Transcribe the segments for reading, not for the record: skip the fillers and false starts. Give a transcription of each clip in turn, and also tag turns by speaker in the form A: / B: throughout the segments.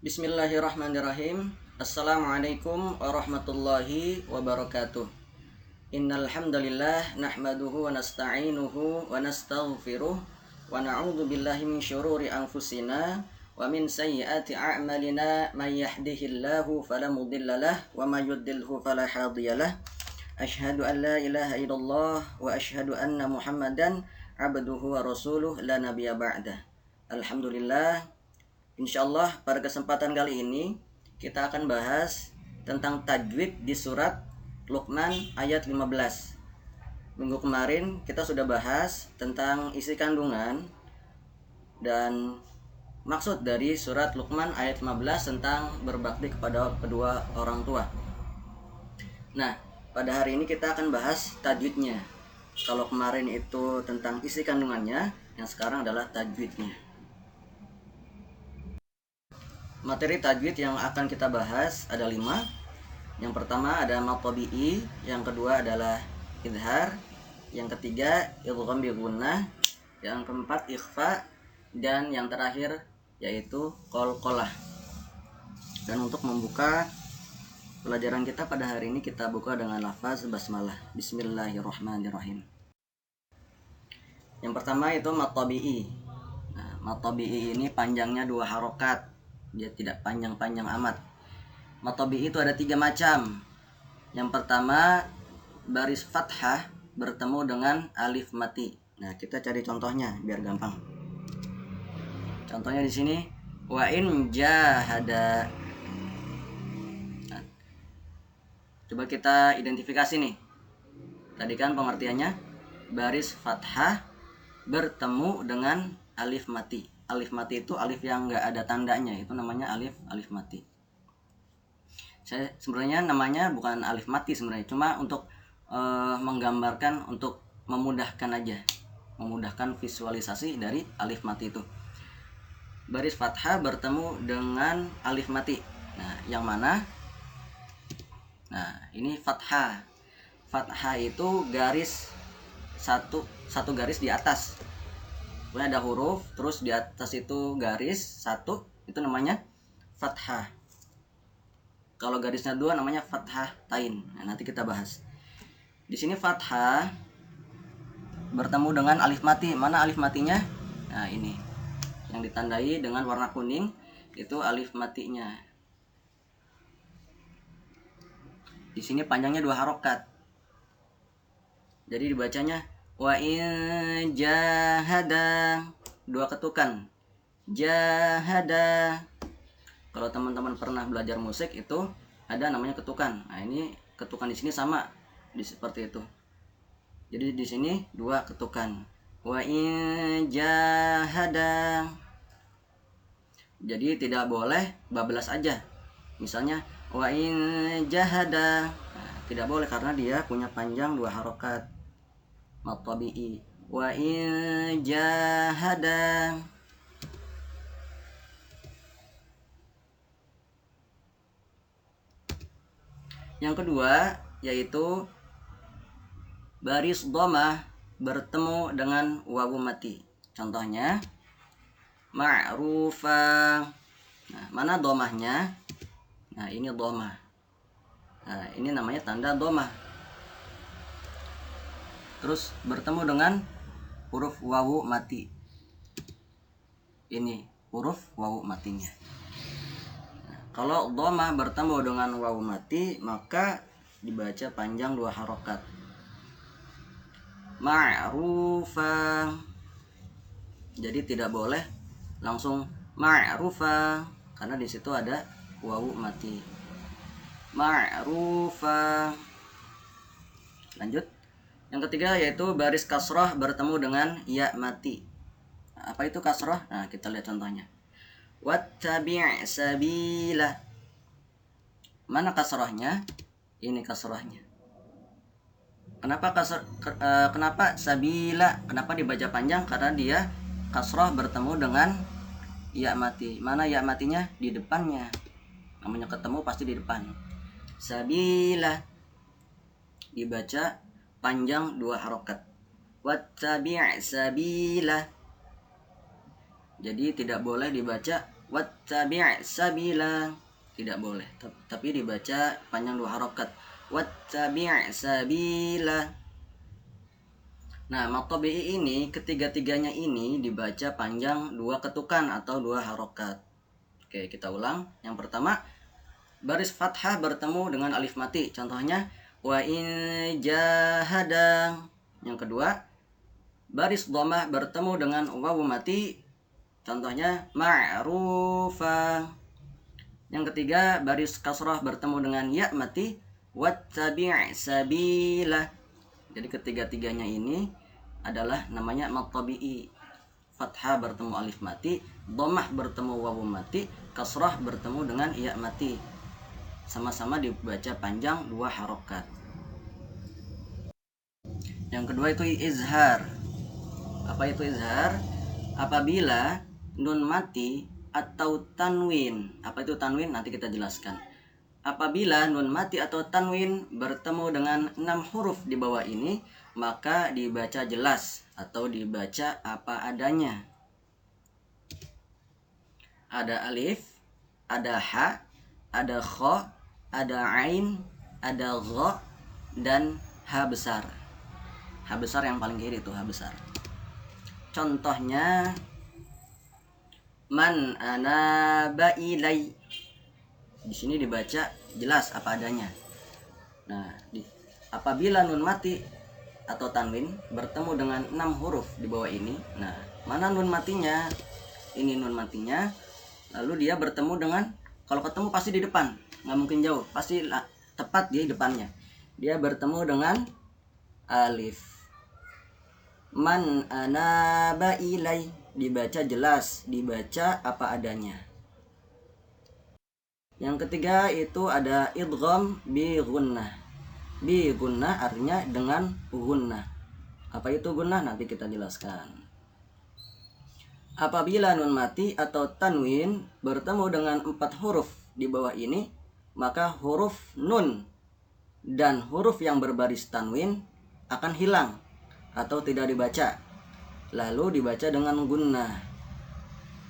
A: Bismillahirrahmanirrahim. Assalamualaikum warahmatullahi wabarakatuh. Innal hamdalillah nahmaduhu wa nasta'inuhu wa nastaghfiruh wa na'udzu billahi min syururi anfusina wa min sayyiati a'malina may yahdihillahu fala mudhillalah wa may yudlilhu fala hadiyalah. Asyhadu an la ilaha illallah wa asyhadu anna Muhammadan abduhu wa rasuluh la nabiyya ba'dah. Alhamdulillah. Insyaallah pada kesempatan kali ini kita akan bahas tentang tajwid di surat Luqman ayat 15. Minggu kemarin kita sudah bahas tentang isi kandungan dan maksud dari surat Luqman ayat 15 tentang berbakti kepada kedua orang tua. Nah, pada hari ini kita akan bahas tajwidnya. Kalau kemarin itu tentang isi kandungannya, yang sekarang adalah tajwidnya. Materi tajwid yang akan kita bahas ada 5. Yang pertama ada mad tabi'i, yang kedua adalah idhar, yang ketiga idgham bi gunnah, yang keempat ikhfa, dan yang terakhir yaitu qalqalah. Dan untuk membuka pelajaran kita pada hari ini kita buka dengan lafaz basmalah. Bismillahirrahmanirrahim. Yang pertama itu mad tabi'i. Nah, mad tabi'i ini panjangnya 2 harokat. Dia tidak panjang-panjang amat. Mad tabi'i itu ada 3 macam. Yang pertama baris fathah bertemu dengan alif mati. Nah, kita cari contohnya biar gampang. Contohnya di sini wa in jahada. Nah, coba kita identifikasi nih. Tadi kan pengertiannya baris fathah bertemu dengan alif mati. Alif mati itu alif yang enggak ada tandanya, itu namanya alif mati. Saya sebenarnya namanya bukan alif mati sebenarnya, cuma untuk menggambarkan, untuk memudahkan aja, memudahkan visualisasi dari alif mati itu. Baris fathah bertemu dengan alif mati. Nah, yang mana? Nah, ini fathah. Fathah itu garis satu garis di atas. Kemudian ada huruf, terus di atas itu garis satu, itu namanya fathah. Kalau garisnya 2 namanya fathah tain. Nah, nanti kita bahas. Di sini fathah bertemu dengan alif mati. Mana alif matinya? Nah, ini yang ditandai dengan warna kuning itu alif matinya. Di sini panjangnya 2 harokat. Jadi dibacanya wa in jahada, 2 ketukan. Jahada. Kalau teman-teman pernah belajar musik itu ada namanya ketukan. Nah, ini ketukan di sini sama seperti itu. Jadi di sini 2 ketukan. Wa in jahada. Jadi tidak boleh bablas aja. Misalnya wa in jahada. Nah, tidak boleh karena dia punya panjang 2 harokat. Mad tabi'i wa in jahada. Yang kedua yaitu baris dhammah bertemu dengan wawu mati. Contohnya ma'rufa. Nah, mana dhammahnya? Nah, ini dhammah. Nah, ini namanya tanda dhammah. Terus bertemu dengan huruf wawu mati. Ini huruf wawu matinya. Nah, kalau dhammah bertemu dengan wawu mati maka dibaca panjang 2 harokat. Ma'rufa. Jadi tidak boleh langsung ma'rufa karena di situ ada wawu mati. Ma'rufa. Lanjut. Yang ketiga yaitu baris kasrah bertemu dengan ya mati. Nah, apa itu kasrah? Nah, kita lihat contohnya. Wattabi' sabila. Mana kasrahnya? Ini kasrahnya. Kenapa sabila? Kenapa dibaca panjang? Karena dia kasrah bertemu dengan ya mati. Mana ya matinya? Di depannya. Namanya ketemu pasti di depan. Sabila. Dibaca panjang 2 harokat. Wattabi' sabila. Jadi tidak boleh dibaca wattabi' sabila. Tidak boleh, tapi dibaca panjang 2 harokat. Wattabi' sabila. Nah, mad tabi'i ini ketiga-tiganya ini dibaca panjang 2 ketukan atau 2 harokat. Oke, kita ulang. Yang pertama, baris fathah bertemu dengan alif mati. Contohnya wa in jahadang. Yang kedua, baris dhammah bertemu dengan wawu mati. Contohnya ma'rufa. Yang ketiga, baris kasrah bertemu dengan ya mati. Wattabi' sabila. Jadi ketiga-tiganya ini adalah namanya mad tabi'i. Fathah bertemu alif mati, dhammah bertemu wawu mati, kasrah bertemu dengan ya mati. Sama-sama dibaca panjang 2 harokat. Yang kedua itu izhar. Apa itu izhar? Apabila nun mati atau tanwin. Apa itu tanwin? Nanti kita jelaskan. Apabila nun mati atau tanwin bertemu dengan 6 huruf di bawah ini, maka dibaca jelas atau dibaca apa adanya. Ada alif, ada ha, ada kha, ada ain, ada gha, dan ha besar. Ha besar yang paling kiri itu ha besar. Contohnya man anaba ilai. Di sini dibaca jelas apa adanya. Nah, apabila nun mati atau tanwin bertemu dengan 6 huruf di bawah ini. Nah, mana nun matinya? Ini nun matinya. Lalu dia bertemu dengan, kalau ketemu pasti di depan, nggak mungkin jauh, pasti tepat di depannya. Dia bertemu dengan alif. Man anaba ilai, dibaca jelas, dibaca apa adanya. Yang ketiga itu ada idgham bi gunnah. Bi gunnah artinya dengan gunnah. Apa itu gunnah? Nanti kita jelaskan. Apabila nun mati atau tanwin bertemu dengan 4 huruf di bawah ini, maka huruf nun dan huruf yang berbaris tanwin akan hilang atau tidak dibaca. Lalu dibaca dengan gunnah.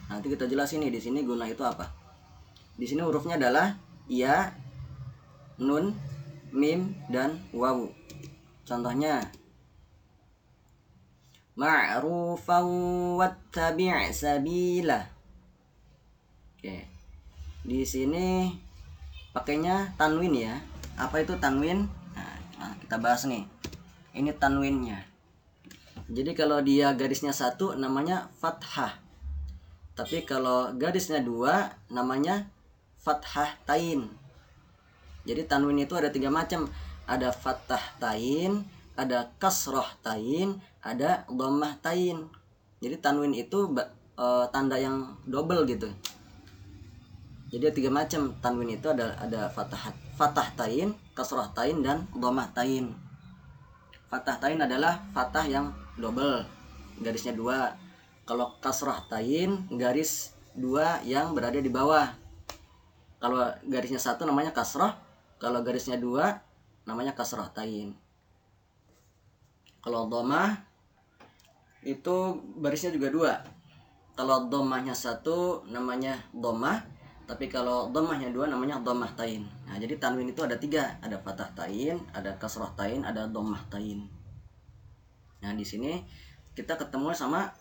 A: Nanti kita jelasin nih di sini gunnah itu apa. Di sini hurufnya adalah ya, nun, mim, dan wawu. Contohnya ma'rufan wattabi' sabila. Oke. Di sini pakainya tanwin ya. Apa itu tanwin? Nah, kita bahas nih. Ini tanwinnya. Jadi kalau dia garisnya 1 namanya fathah. Tapi kalau garisnya 2 namanya fathah tain. Jadi tanwin itu ada 3 macam. Ada fathah tain, ada kasroh tain, ada dhammah tain. Jadi tanwin itu tanda yang double gitu. Jadi ada 3 macam tanwin itu, ada fathah tain, kasroh tain, dan dhammah tain. Fathah tain adalah fathah yang double, garisnya 2. Kalau kasroh tain, garis 2 yang berada di bawah. Kalau garisnya 1 namanya kasroh, kalau garisnya 2 namanya kasroh tain. Kalau dhammah itu barisnya juga 2. Kalau dhammahnya 1 namanya dhammah, tapi kalau dhammahnya 2 namanya dhammah tain. Nah, jadi tanwin itu ada 3, ada fathah tain, ada kasroh tain, ada dhammah tain. Nah, di sini kita ketemu sama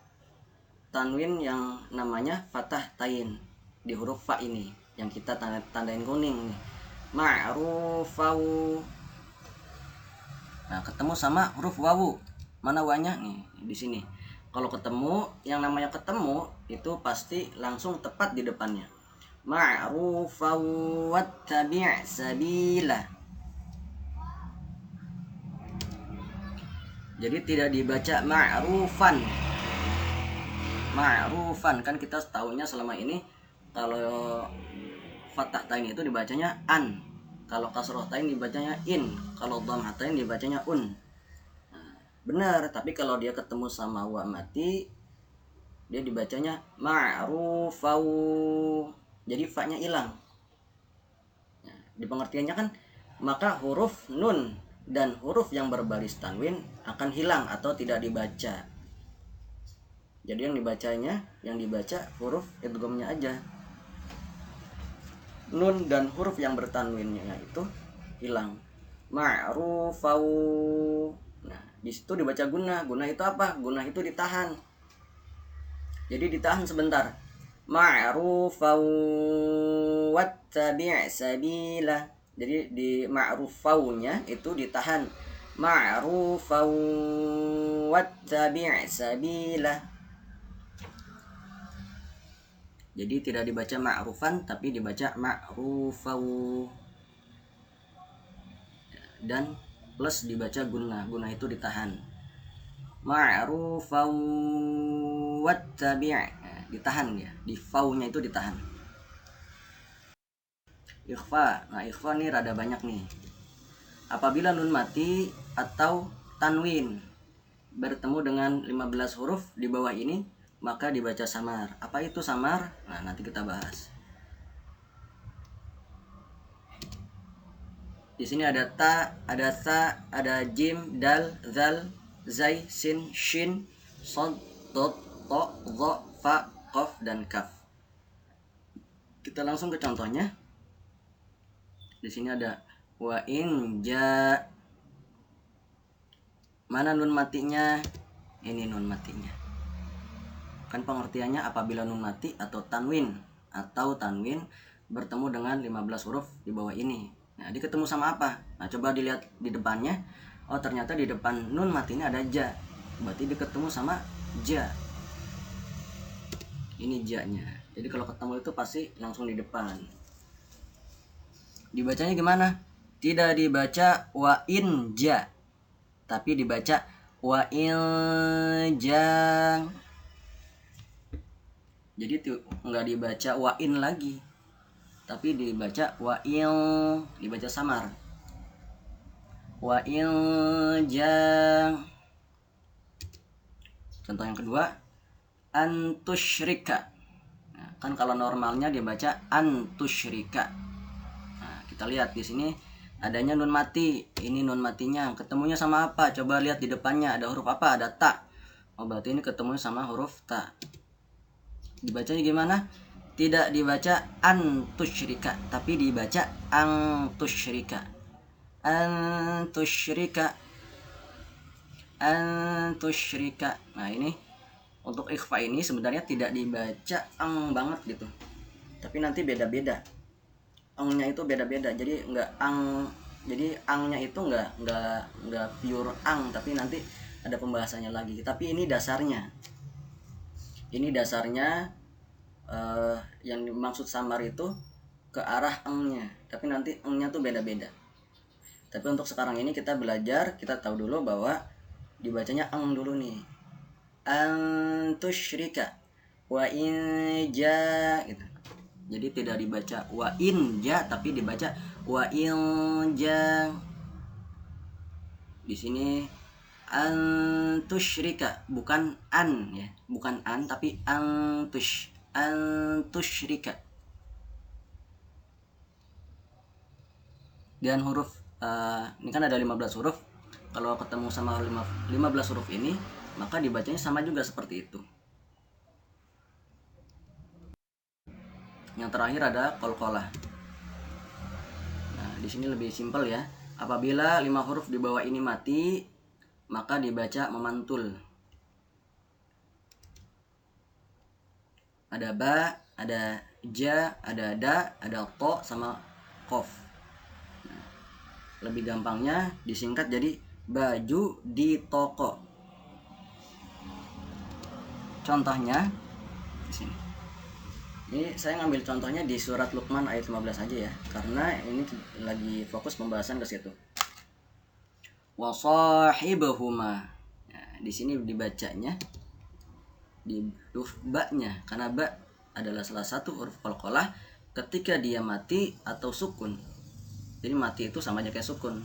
A: tanwin yang namanya fathah tain di huruf fa ini yang kita tandain kuning nih. Ma'rufau. Nah, ketemu sama huruf wawu. Mana wanya nih di sini. Kalau ketemu, yang namanya ketemu itu pasti langsung tepat di depannya. Ma'rufau wattabi' sabila. Jadi tidak dibaca ma'rufan. Ma'rufan kan kita tahunya selama ini kalau fathah tain itu dibacanya an, kalau kasroh tain dibacanya in, kalau dhammah tain dibacanya un. Nah, benar, tapi kalau dia ketemu sama wa mati dia dibacanya ma'rufau. Jadi fa-nya hilang. Nah, di pengertiannya kan maka huruf nun dan huruf yang berbaris tanwin akan hilang atau tidak dibaca. Jadi yang dibaca huruf idghamnya aja. nun dan huruf yang bertanwinnya itu hilang. Ma'rufau. Nah, di situ dibaca gunah. Gunah itu apa? Gunah itu ditahan. Jadi ditahan sebentar. Ma'rufau wattabi' sabila. Jadi di ma'rufaunya itu ditahan. Ma'rufau wattabi' sabila. Jadi tidak dibaca ma'rufan tapi dibaca ma'rufau. Dan plus dibaca gunah. Gunah itu ditahan. Ma'rufau wattabi'. Ditahan ya. Di faunya itu ditahan. Ikhfa. Nah, ikhfa nih rada banyak nih. Apabila nun mati atau tanwin bertemu dengan 15 huruf di bawah ini, maka dibaca samar. Apa itu samar? Nah, nanti kita bahas. Di sini ada ta, ada sa, ada jim, dal, zal, zai, sin, shin, sod, dot, to, dho, fa, qaf, dan kaf. Kita langsung ke contohnya. Di sini ada wa in ja. Mana nun matinya? Ini nun matinya. Kan pengertiannya apabila nun mati atau tanwin bertemu dengan 15 huruf di bawah ini. Nah, dia ketemu sama apa? Nah, coba dilihat di depannya. Oh, ternyata di depan nun mati ini ada ja. Berarti dia ketemu sama ja. Ini ja-nya. Jadi kalau ketemu itu pasti langsung di depan. Dibacanya gimana? Tidak dibaca wa in ja, tapi dibaca wa in jang. Jadi nggak dibaca wa in lagi, tapi dibaca wa in, dibaca samar. Wa in jang. Contoh yang kedua, antusyrika. Nah, kan kalau normalnya dibaca antusyrika. Nah, kita lihat di sini adanya nun mati. Ini nun matinya ketemunya sama apa? Coba lihat di depannya ada huruf apa? Ada ta. Oh, berarti ini ketemu sama huruf ta. Dibacanya gimana? Tidak dibaca antusyrika, tapi dibaca angtusyrika. Antusyrika. Antusyrika. Nah, ini untuk ikhfa ini sebenarnya tidak dibaca ang banget gitu. Tapi nanti beda-beda. Angnya itu beda-beda. Jadi enggak ang, jadi angnya itu enggak pure ang, tapi nanti ada pembahasannya lagi. Tapi ini dasarnya. Ini dasarnya yang dimaksud samar itu ke arah engnya, tapi nanti engnya tuh beda-beda. Tapi untuk sekarang ini kita belajar, kita tahu dulu bahwa dibacanya eng dulu nih. Antusyrika wa in ja gitu. Jadi tidak dibaca wa in ja, tapi dibaca wa in ja. Di sini antusyrika, bukan an ya, bukan an tapi antusyrika. Dan huruf ini kan ada 15 huruf. Kalau ketemu sama 15 huruf ini, maka dibacanya sama juga seperti itu. Yang terakhir ada qalqalah. Nah, di sini lebih simpel ya. Apabila 5 huruf di bawah ini mati, maka dibaca memantul. Ada ba, ada ja, ada da, ada to, sama qaf. Nah, lebih gampangnya disingkat jadi baju di toko. Contohnya di sini. Ini saya ngambil contohnya di surat Luqman ayat 15 aja ya, karena ini lagi fokus pembahasan ke situ. Wa sahibahuma. Nah, di sini dibacanya di huruf ba-nya, karena ba adalah salah satu huruf qalqalah ketika dia mati atau sukun. Jadi mati itu sama aja kayak sukun.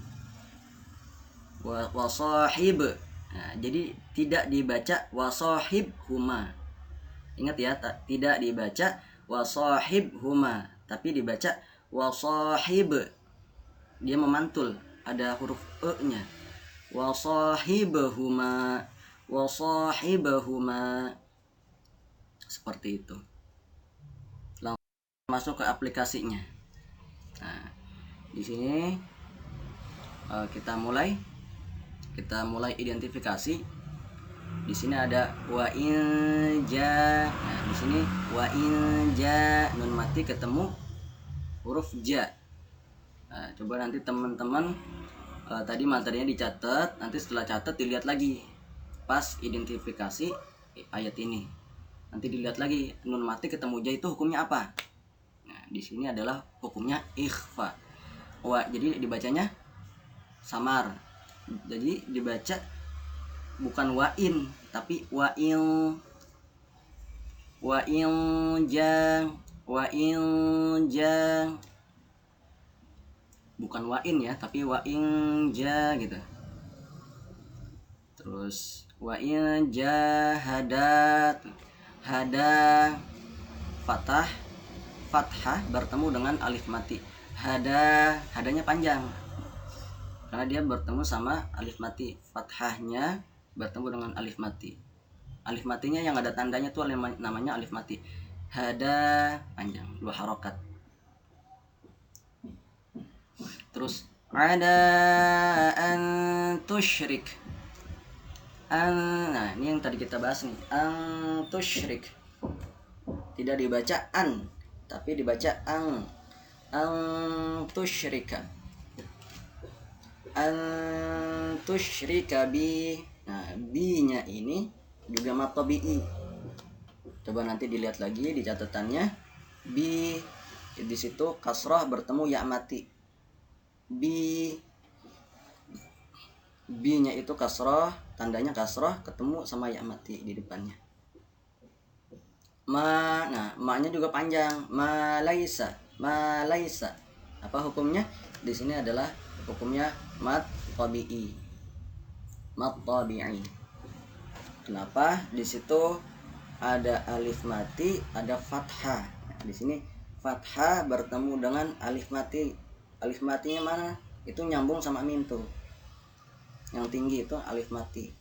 A: Wa sahib. Nah, jadi tidak dibaca wa sahibhuma. Ingat ya, tidak dibaca wa sahibhuma, tapi dibaca wa sahib. Dia memantul, ada huruf e-nya. Wa sahibahuma, wa sahibahuma. Seperti itu. Langsung masuk ke aplikasinya. Nah, di sini kita mulai identifikasi. Di sini ada wa in ja. Nah, di sini wa in ja nun mati ketemu huruf ja. Nah, coba nanti teman-teman tadi materinya dicatat, nanti setelah catat dilihat lagi pas identifikasi ayat ini. Nanti dilihat lagi nun mati ketemu ja itu hukumnya apa. Nah, di sini adalah hukumnya ikhfa. Jadi dibacanya samar. Jadi dibaca bukan wa'in tapi wa'il jang bukan wa'in ya tapi wa'in ja gitu. Terus wa'in jahadat hada fathah bertemu dengan alif mati. Hadanya panjang karena dia bertemu sama alif mati. Fathahnya bertemu dengan alif mati. Alif matinya yang ada tandanya tuh namanya alif mati. Hada panjang 2 harokat. Terus ada an tusyrik. Nah ini yang tadi kita bahas nih, an tusyrik. Tidak dibaca an tapi dibaca an tusyrika. An tusyrika bi. Nah, bi-nya ini juga mad tabi'i. Coba nanti dilihat lagi di catatannya. Bi di situ kasrah bertemu ya mati. Bi-nya itu kasrah, tandanya kasrah ketemu sama ya mati di depannya. Nah, ma-nya juga panjang. Ma laisa. Apa hukumnya? Di sini adalah hukumnya mad tabi'i. Kenapa? Di situ ada alif mati, ada fathah. Nah, di sini fathah bertemu dengan alif mati. Alif matinya mana? Itu nyambung sama mim tuh. Yang tinggi itu alif mati.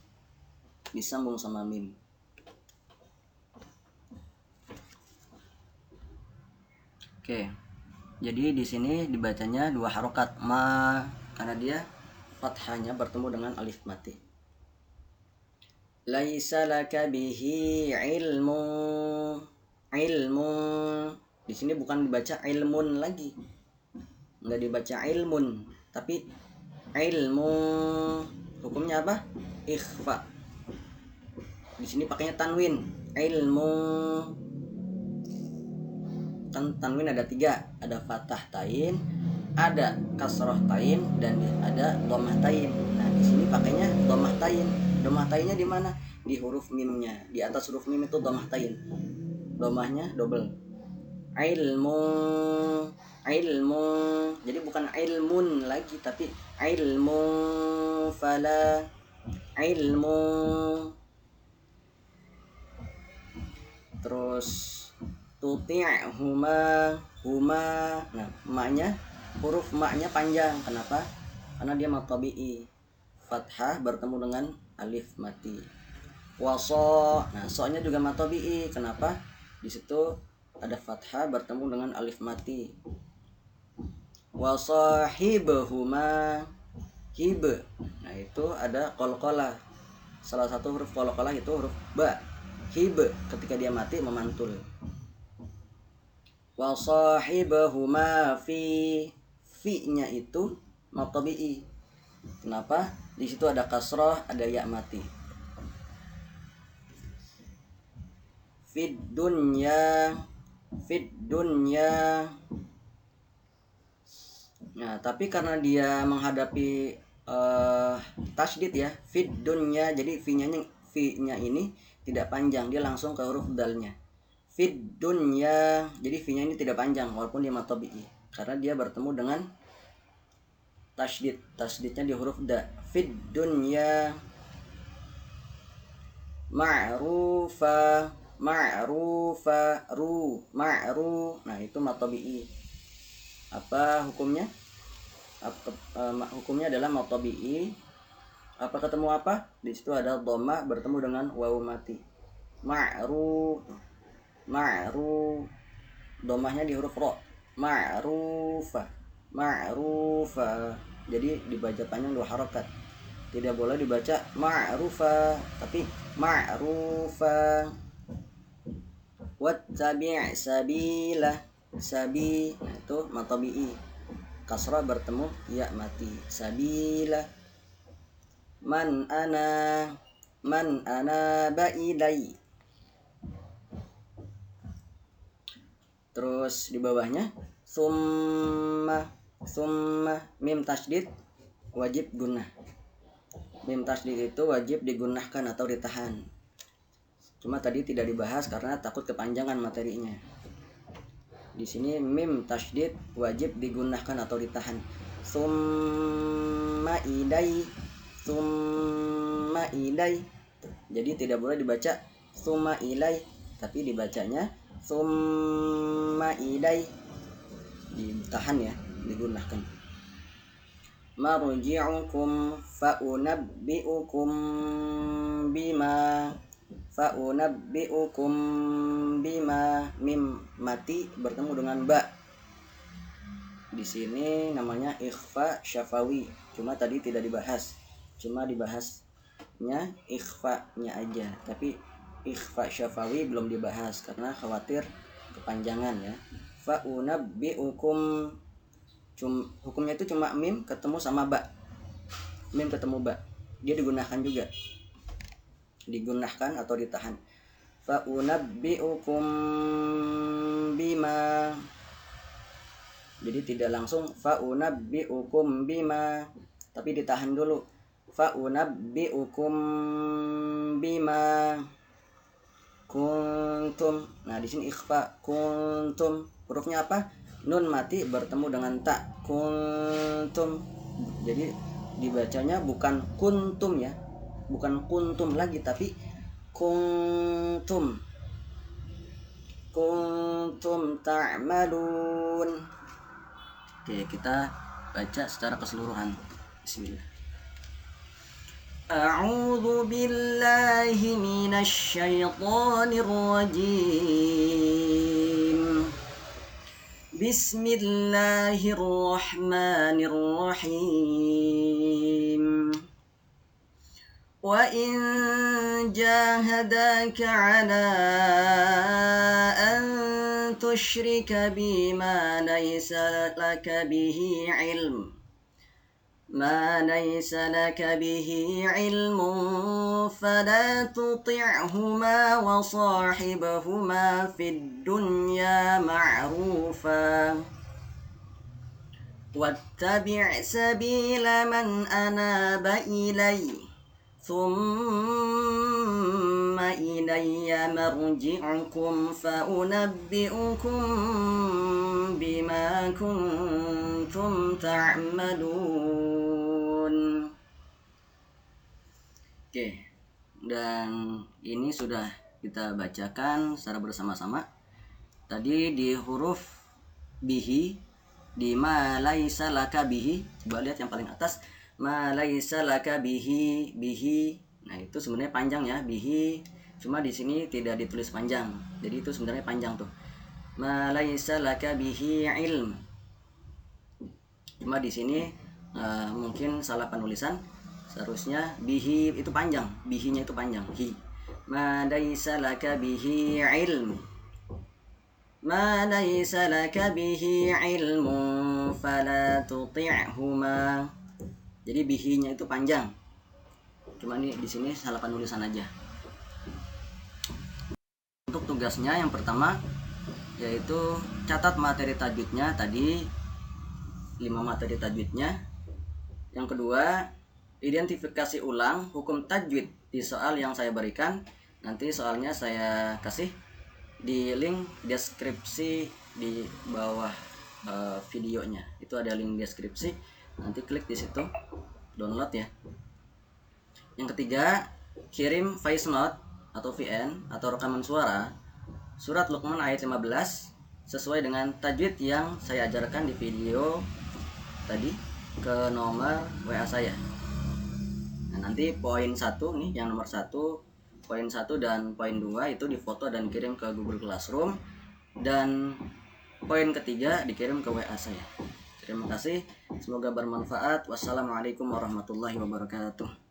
A: Disambung sama mim. Oke. Jadi di sini dibacanya 2 harokat ma karena dia fathahnya bertemu dengan alif mati. Laisa laka bihi ilmu. Di sini bukan dibaca ilmun lagi. Enggak dibaca ilmun, tapi ilmu. Hukumnya apa? Ikhfa. Di sini pakainya tanwin. Ilmu. Kan tanwin ada 3, ada fathah tain, ada kasroh tain, dan ada dhammah tain. Nah, di sini pakainya dhammah tain. Dhammah tainnya di mana? Di huruf mimnya. Di atas huruf mim itu dhammah tain. Dhammahnya double. Ilmu. Jadi bukan ilmun lagi tapi ilmu fala. Ilmu. Terus tuti'huma. Nah, huruf ma-nya panjang. Kenapa? Karena dia mad tabi'i. Fathah bertemu dengan alif mati. Waso. Nah, so-nya juga mad tabi'i. Kenapa? Di situ ada fathah bertemu dengan alif mati. Wasahibhuma. Hib. Nah, itu ada qalqalah. Salah satu huruf qalqalah itu huruf ba. Hib ketika dia mati memantul. Wasahibhuma fi-nya itu mad tabi'i. Kenapa? Di situ ada kasrah, ada ya mati. Fid dunya. Nah, tapi karena dia menghadapi tasydid ya, fid dunya, jadi v-nya ini tidak panjang, dia langsung ke huruf dalnya. Fid dunya, jadi v-nya ini tidak panjang walaupun dia mad tabi'i karena dia bertemu dengan tasydid. Tasydidnya di huruf da. Fid dunya ma'rufa. Ma'ru. Nah, itu mad tabi'i. Apa hukumnya? Hukumnya adalah mad tabi'i. Apa ketemu apa? Di situ ada dhammah bertemu dengan wawu mati. Ma'ru. Dhammahnya di huruf ra. Ma'rufa. ma'rufa. Jadi dibaca panjang 2 harokat. Tidak boleh dibaca ma'rufa, tapi ma'rufa. Wattabi' sabila, sabi itu matabi'i, kasrah bertemu ya mati, sabila. Man ana ba'ilai. Terus di bawahnya summa mim tasydid wajib gunnah. Mim tasydid itu wajib digunnahkan atau ditahan. Cuma tadi tidak dibahas karena takut kepanjangan materinya. Di sini mim tasydid wajib digunnahkan atau ditahan. Summa ilai. Jadi tidak boleh dibaca summa ilai, tapi dibacanya summa ilai. Ditahan ya, digunnahkan. Marji'ukum fa'unabbi'ukum bima mim mati bertemu dengan ba. Di sini namanya ikhfa syafawi. Cuma tadi tidak dibahas. Cuma dibahasnya ikhfa-nya aja. Tapi ikhfa syafawi belum dibahas karena khawatir kepanjangan ya. Fa'unabbi'ukum, hukumnya itu cuma mim ketemu sama ba. Mim ketemu ba. Dia digunakan juga. Digunakan atau ditahan. Fa'unabbi'ukum bima. Jadi tidak langsung fa'unabbi'ukum bima, tapi ditahan dulu. Fa'unabbi'ukum bima kuntum. Nah, di sini ikhfa kuntum. Hurufnya apa? Nun mati bertemu dengan ta. Kuntum. Jadi dibacanya bukan kuntum ya. Bukan kuntum lagi tapi kuntum. Kuntum ta'malun. Oke, kita baca secara keseluruhan. Bismillah. A'udzu billahi minasy syaithanir rajim. Bismillahirrahmanirrahim. Wa in jahadaka 'ala an tusyrika bima laysa laka bihi 'ilm fala tuti'huma wa sahibhuma fid dunya ma'rufa wattabi' sabila man anaba ilayya thumma ilayya marji'ukum fa'unabbi'ukum bima kuntum ta'malun. Oke, dan ini sudah kita bacakan secara bersama-sama. Tadi di huruf bihi, di ma laisa laka bihi, coba lihat yang paling atas, ma laisa laka bihi. Nah, itu sebenarnya panjang ya, bihi. Cuma di sini tidak ditulis panjang. Jadi itu sebenarnya panjang tuh. Ma laisa laka bihi ilm. Cuma di sini mungkin salah penulisan. Seharusnya bihi itu panjang, bihinya itu panjang. Hi. Ma laisa laka bihi ilm. Ma laisa laka bihi ilmu fala tuti'huma. Jadi bihinya itu panjang. Cuma ini di sini salah penulisan aja. Untuk tugasnya yang pertama yaitu catat materi tajwidnya tadi 5 materi tajwidnya. Yang kedua, identifikasi ulang hukum tajwid di soal yang saya berikan. Nanti soalnya saya kasih di link deskripsi di bawah videonya. Itu ada link deskripsi. Nanti klik di situ, download ya. Yang ketiga, kirim voice note atau VN atau rekaman suara surat Luqman ayat 15 sesuai dengan tajwid yang saya ajarkan di video tadi ke nomor WA saya. Nah, nanti poin 1 nih, yang nomor 1, poin 1 dan poin 2 itu difoto dan kirim ke Google Classroom, dan poin ketiga dikirim ke WA saya. Terima kasih, semoga bermanfaat. Wassalamualaikum warahmatullahi wabarakatuh.